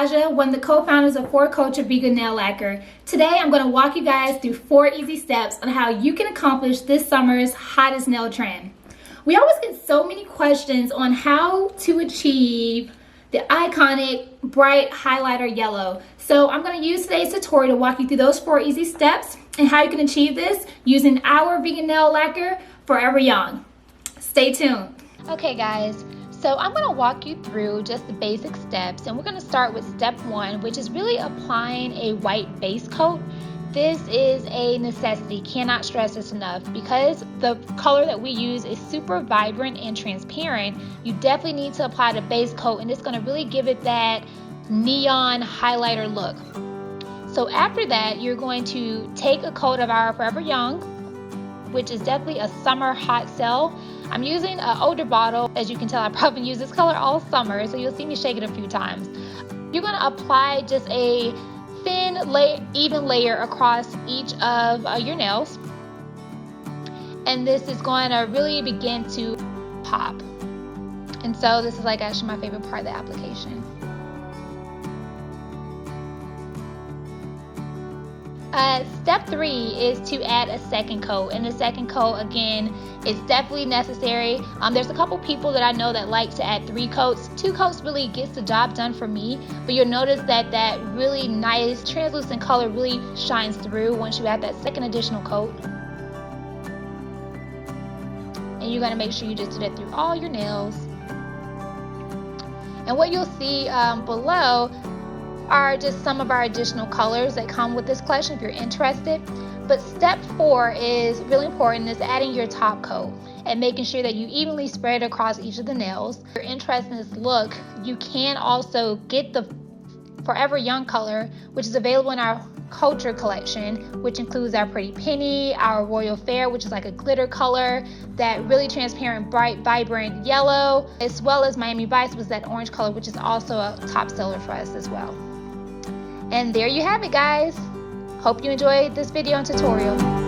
Natasha, one of the co-founders of For Culture Vegan Nail Lacquer. Today I'm going to walk you guys through 4 easy steps on how you can accomplish this summer's hottest nail trend. We always get so many questions on how to achieve the iconic bright highlighter yellow. So I'm going to use today's tutorial to walk you through those 4 easy steps and how you can achieve this using our vegan nail lacquer, Forever Young. Stay tuned. Okay guys, so I'm going to walk you through just the basic steps, and we're going to start with step 1, which is really applying a white base coat. This is a necessity, cannot stress this enough, because the color that we use is super vibrant and transparent. You definitely need to apply the base coat, and it's going to really give it that neon highlighter look. So after that, you're going to take a coat of our Forever Young, which is definitely a summer hot sell. I'm using an older bottle. As you can tell, I probably use this color all summer, so you'll see me shake it a few times. You're going to apply just a thin, even layer across each of your nails. And this is going to really begin to pop. And so this is like actually my favorite part of the application. Step 3 is to add a second coat, and the second coat again is definitely necessary. There's a couple people that I know that like to add 3 coats. 2 coats really gets the job done for me, but you'll notice that that really nice translucent color really shines through once you add that second additional coat. And you're going to make sure you just do that through all your nails. And what you'll see below are just some of our additional colors that come with this collection if you're interested. But step 4 is really important, is adding your top coat and making sure that you evenly spread across each of the nails. If you're interested in this look, you can also get the Forever Young color, which is available in our Culture collection, which includes our Pretty Penny, our Royal Fair, which is like a glitter color, that really transparent, bright, vibrant yellow, as well as Miami Vice was that orange color, which is also a top seller for us as well. And there you have it, guys. Hope you enjoyed this video and tutorial.